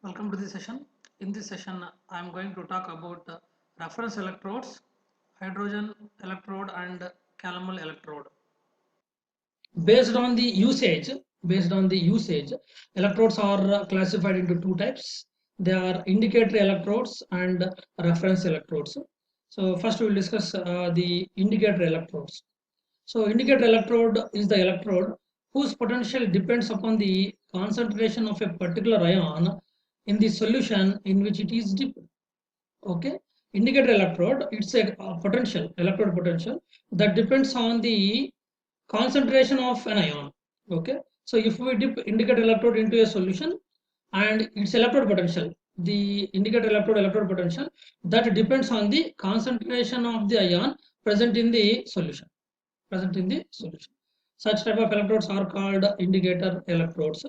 Welcome to the session. In this session, I am going to talk about reference electrodes, hydrogen electrode and calomel electrode. Based on the usage, based on the usage, electrodes are classified into two types. They are indicator electrodes and reference electrodes. So first we will discuss the indicator electrodes. So indicator electrode is the electrode whose potential depends upon the concentration of a particular ion in the solution in which it is dipped. Okay, indicator electrode, it's a potential, electrode potential that depends on the concentration of an ion. Okay, so if we dip indicator electrode into a solution and its electrode potential, the indicator electrode potential, that depends on the concentration of the ion present in the solution, present in the solution. Such type of electrodes are called indicator electrodes.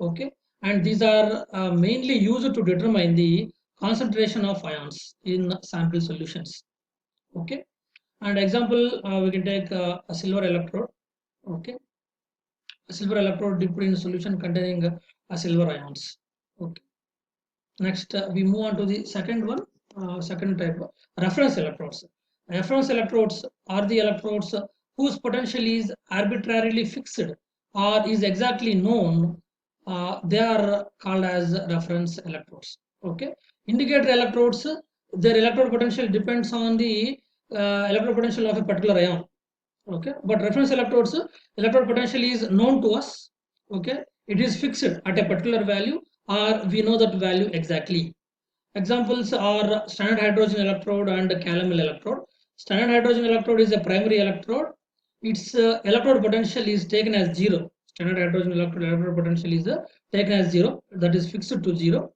Okay, and these are mainly used to determine the concentration of ions in sample solutions. Okay, and example, we can take a silver electrode. Okay, a silver electrode dipped in solution containing a silver ions. Okay, next we move on to the second one, second type, reference electrodes. Reference electrodes are the electrodes whose potential is arbitrarily fixed or is exactly known. They are called as reference electrodes. Okay, indicator electrodes, their electrode potential depends on the electrode potential of a particular ion. Okay, but reference electrodes, electrode potential is known to us. Okay, it is fixed at a particular value or we know that value exactly. Examples are standard hydrogen electrode and calomel electrode. Standard hydrogen electrode is a primary electrode. Its electrode potential is taken as zero. Standard hydrogen electrode potential is taken as zero, that is fixed to zero.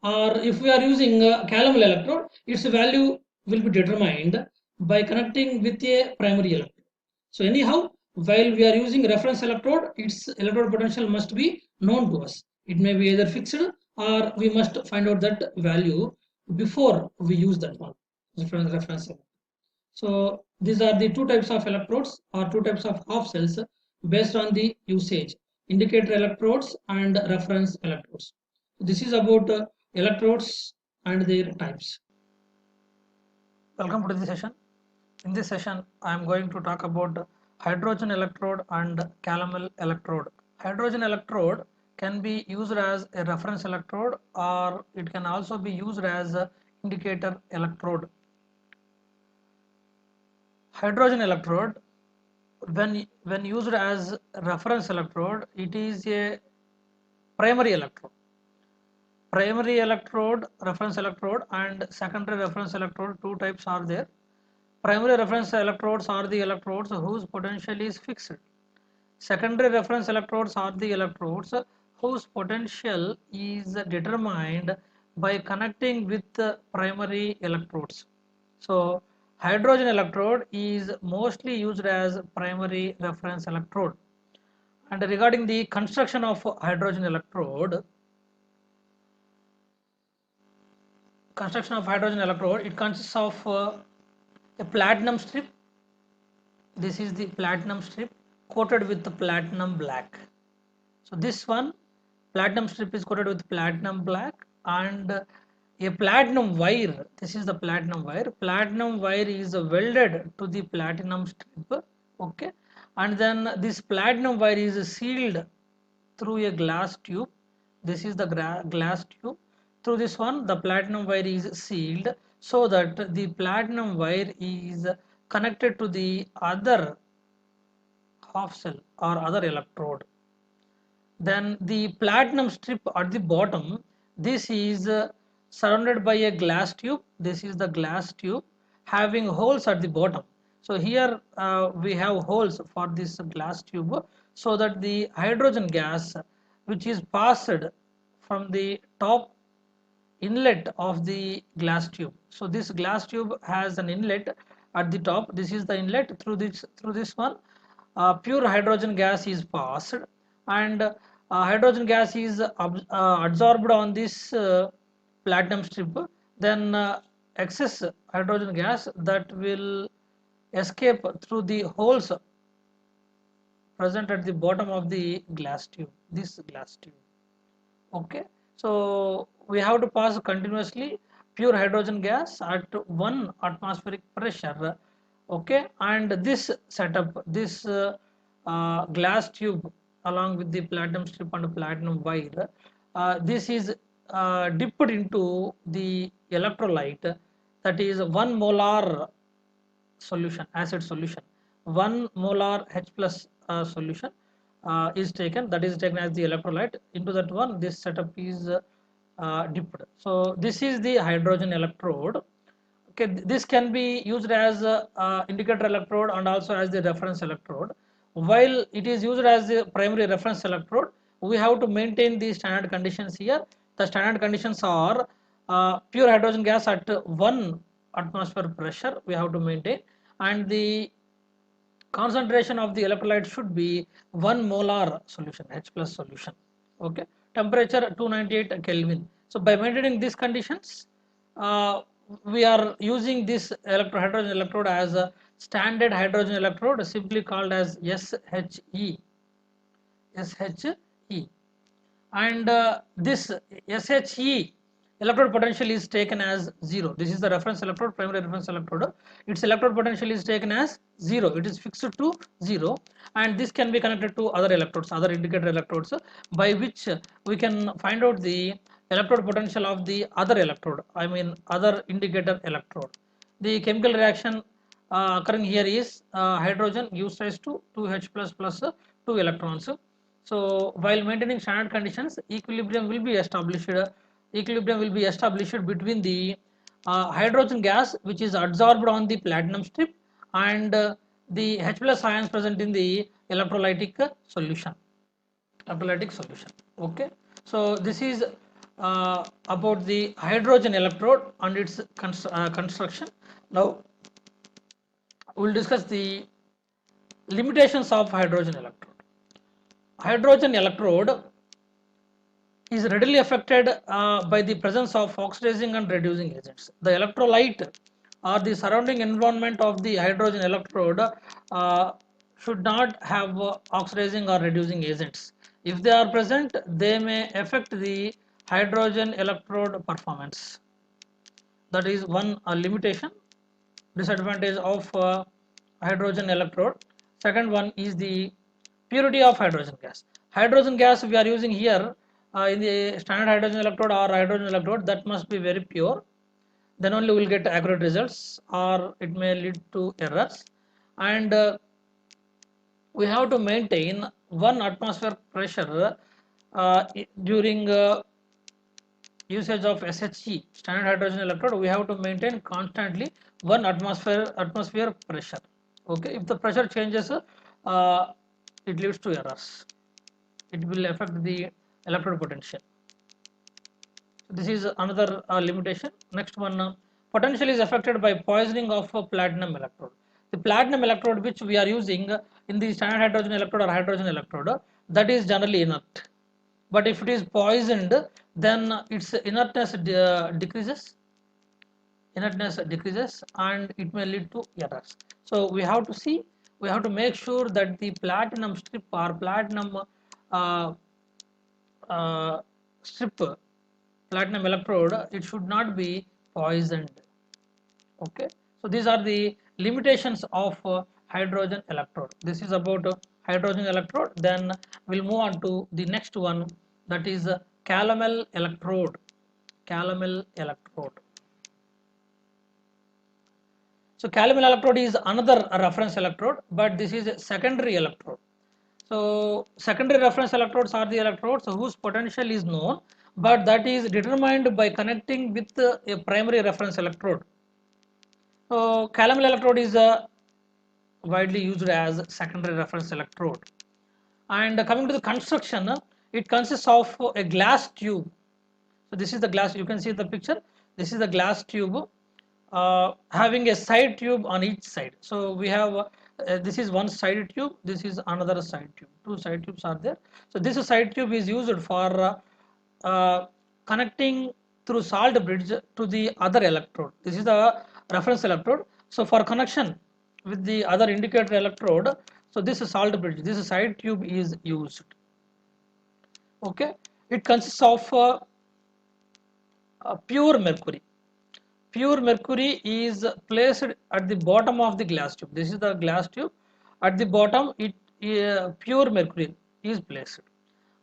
Or if we are using calomel electrode, its value will be determined by connecting with a primary electrode. So anyhow, while we are using reference electrode, its electrode potential must be known to us. It may be either fixed or we must find out that value before we use that one, reference. So these are the two types of electrodes or two types of half cells based on the usage, indicator electrodes and reference electrodes. This is about electrodes and their types. Welcome to the session. In this session, I am going to talk about hydrogen electrode and calomel electrode. Hydrogen electrode can be used as a reference electrode or it can also be used as a indicator electrode. Hydrogen electrode, when used as reference electrode, it is a primary electrode. Primary electrode, reference electrode and secondary reference electrode, two types are there. Primary reference electrodes are the electrodes whose potential is fixed. Secondary reference electrodes are the electrodes whose potential is determined by connecting with the primary electrodes. So hydrogen electrode is mostly used as primary reference electrode. And regarding the construction of hydrogen electrode, it consists of a platinum strip. This is the platinum strip coated with the platinum black. So this one, platinum strip is coated with platinum black and a platinum wire. This is the platinum wire. Platinum wire is welded to the platinum strip. Okay, and then this platinum wire is sealed through a glass tube. This is the glass tube. Through this one, the platinum wire is sealed so that the platinum wire is connected to the other half cell or other electrode. Then the platinum strip at the bottom, this is surrounded by a glass tube. This is the glass tube having holes at the bottom. So here we have holes for this glass tube so that the hydrogen gas which is passed from the top inlet of the glass tube. So this glass tube has an inlet at the top. This is the inlet. Through this one, pure hydrogen gas is passed, and hydrogen gas is absorbed on this platinum strip. Then excess hydrogen gas that will escape through the holes present at the bottom of the glass tube. This glass tube. Okay, So we have to pass continuously pure hydrogen gas at 1 atmospheric pressure. Okay, and this setup, this glass tube along with the platinum strip and platinum wire, this is dipped into the electrolyte, that is 1 molar solution, acid solution. 1 molar H plus solution is taken, that is taken as the electrolyte. Into that one, this setup is dipped. So this is the hydrogen electrode. Okay, this can be used as a indicator electrode and also as the reference electrode. While it is used as the primary reference electrode, we have to maintain the standard conditions here. The standard conditions are pure hydrogen gas at 1 atmosphere pressure we have to maintain, and the concentration of the electrolyte should be 1 molar solution, H plus solution. Okay, temperature 298 Kelvin. So by maintaining these conditions, we are using this hydrogen electrode as a standard hydrogen electrode, simply called as SHE. SHE. And this SHE electrode potential is taken as 0. This is the reference electrode, primary reference electrode. Its electrode potential is taken as 0. It is fixed to 0, and this can be connected to other electrodes, other indicator electrodes, by which we can find out the electrode potential of the other electrode, I mean other indicator electrode. The chemical reaction occurring here is hydrogen gives rise to 2H plus 2 electrons. So while maintaining standard conditions, equilibrium will be established. Equilibrium will be established between the hydrogen gas, which is adsorbed on the platinum strip, and the H plus ions present in the electrolytic solution. Electrolytic solution. Okay. So this is about the hydrogen electrode and its construction. Now we will discuss the limitations of hydrogen electrode. Hydrogen electrode is readily affected by the presence of oxidizing and reducing agents. The electrolyte or the surrounding environment of the hydrogen electrode should not have oxidizing or reducing agents. If they are present, they may affect the hydrogen electrode performance. That is one limitation, disadvantage of hydrogen electrode. Second one is the purity of hydrogen gas. Hydrogen gas we are using here in the standard hydrogen electrode or hydrogen electrode, that must be very pure. Then only we will get accurate results, or it may lead to errors. And we have to maintain 1 atmosphere pressure during usage of SHE, standard hydrogen electrode. We have to maintain constantly 1 atmosphere pressure. Okay, if the pressure changes, it leads to errors. It will affect the electrode potential. This is another limitation. Next one, potential is affected by poisoning of a platinum electrode. The platinum electrode which we are using in the standard hydrogen electrode or hydrogen electrode, that is generally inert. But if it is poisoned, then its inertness decreases. Inertness decreases, and it may lead to errors. So we have to see, we have to make sure that the platinum strip or platinum strip, platinum electrode, it should not be poisoned. Okay, so these are the limitations of hydrogen electrode. This is about hydrogen electrode. Then we'll move on to the next one, that is calomel electrode. Calomel electrode. So calomel electrode is another reference electrode, but this is a secondary electrode. So secondary reference electrodes are the electrodes whose potential is known, but that is determined by connecting with a primary reference electrode. So calomel electrode is widely used as secondary reference electrode. And coming to the construction, it consists of a glass tube. So this is the glass, you can see the picture. This is the glass tube having a side tube on each side. So we have this is one side tube, this is another side tube. Two side tubes are there. So this side tube is used for connecting through salt bridge to the other electrode. This is the reference electrode. So for connection with the other indicator electrode, so this is salt bridge, this side tube is used. Okay, it consists of pure mercury. Pure mercury is placed at the bottom of the glass tube. This is the glass tube. At the bottom, pure mercury is placed,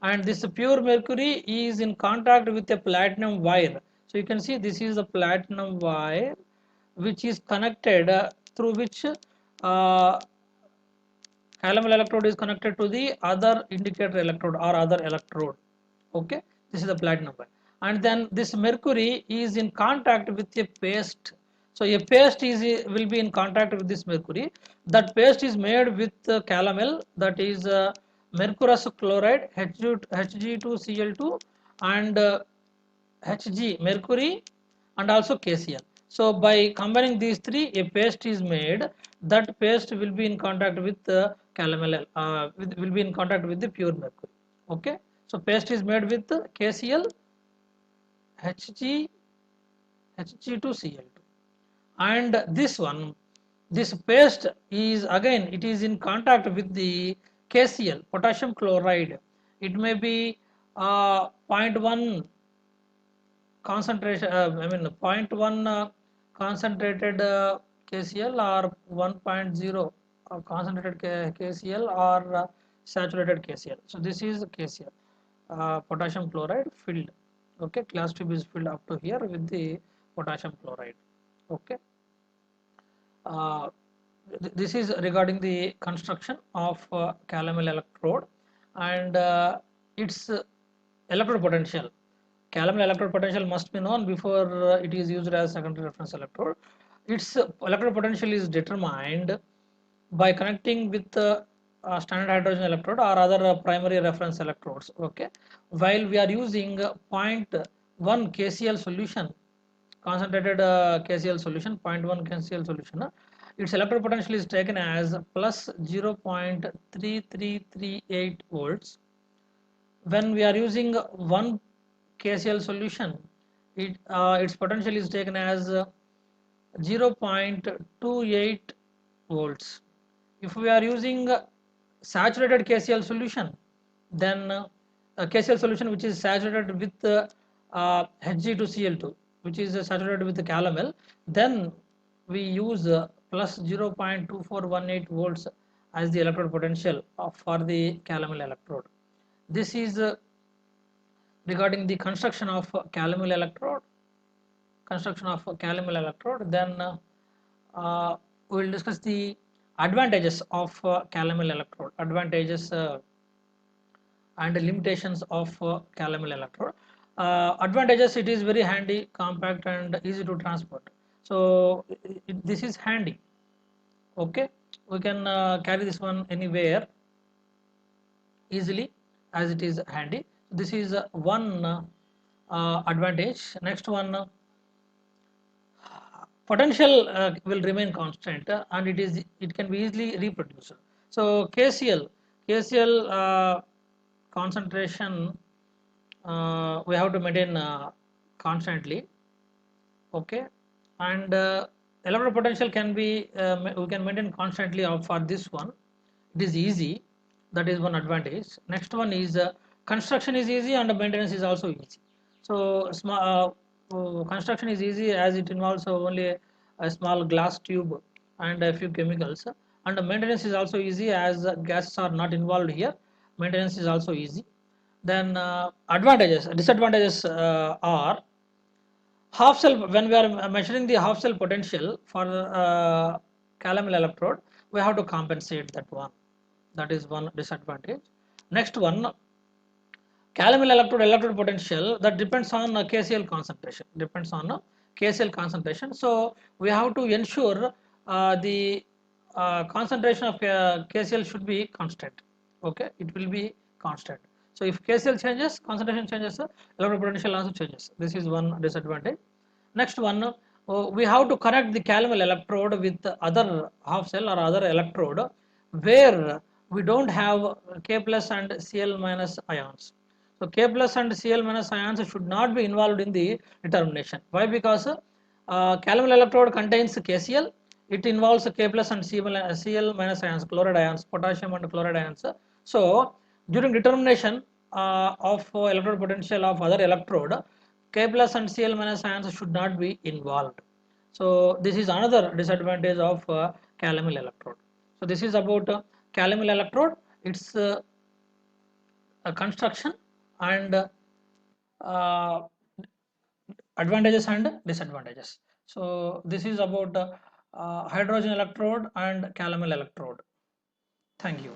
and this pure mercury is in contact with a platinum wire. So you can see this is a platinum wire which is connected through which calomel electrode is connected to the other indicator electrode or other electrode. Okay, this is the platinum wire, and then this mercury is in contact with a paste. So a paste is will be in contact with this mercury. That paste is made with calomel, that is mercurous chloride, Hg2Cl2, and Hg mercury, and also KCl. So by combining these three, a paste is made. That paste will be in contact with calomel, will be in contact with the pure mercury. Okay, so paste is made with KCl, Hg, Hg2Cl2, and this paste is again, it is in contact with the KCl, potassium chloride. It may be 0.1 concentration, I mean 0.1 concentrated KCl, or 1.0 concentrated KCl, or saturated KCl. So this is KCl, potassium chloride filled. Okay, glass tube is filled up to here with the potassium chloride. Okay, uh, this is regarding the construction of calomel electrode and its electrode potential. Calomel electrode potential must be known before it is used as secondary reference electrode. Its electrode potential is determined by connecting with standard hydrogen electrode or other primary reference electrodes. Okay, while we are using 0.1 KCl solution, concentrated KCl solution, 0.1 KCl solution, its electrode potential is taken as plus 0.3338 volts. When we are using 1 KCl solution, its potential is taken as 0.28 volts. If we are using saturated KCl solution, then KCl solution which is saturated with Hg2Cl2, which is saturated with the calomel, then we use plus 0.2418 volts as the electrode potential for the calomel electrode. This is regarding the construction of calomel electrode. Then we will discuss the advantages of calomel electrode, advantages and limitations of calomel electrode. Advantages: it is very handy, compact, and easy to transport. So this is handy. Okay, we can carry this one anywhere easily, as it is handy. This is one advantage. Next one, potential will remain constant, and it can be easily reproduced. So KCl concentration we have to maintain constantly. Okay, and electrode potential can be we can maintain constantly for this one. It is easy. That is one advantage. Next one is construction is easy and maintenance is also easy. So construction is easy as it involves only a small glass tube and a few chemicals, and maintenance is also easy as gases are not involved here. Maintenance is also easy. Then disadvantages are half cell. When we are measuring the half cell potential for calomel electrode, we have to compensate that one. That is one disadvantage. Next one, calomel electrode potential that depends on KCl concentration. So we have to ensure the concentration of KCl should be constant. Okay, it will be constant. So if KCl changes, concentration changes, electrode potential also changes. This is one disadvantage. Next one, we have to connect the calomel electrode with other half cell or other electrode where we don't have K plus and Cl minus ions. So K plus and Cl minus ions should not be involved in the determination. Why? Because calomel electrode contains KCl. It involves K plus and Cl minus ions, chloride ions, potassium and chloride ions. So during determination of electrode potential of other electrode, K plus and Cl minus ions should not be involved. So this is another disadvantage of calomel electrode. So this is about calomel electrode, its construction and advantages and disadvantages. So this is about hydrogen electrode and calomel electrode. Thank you.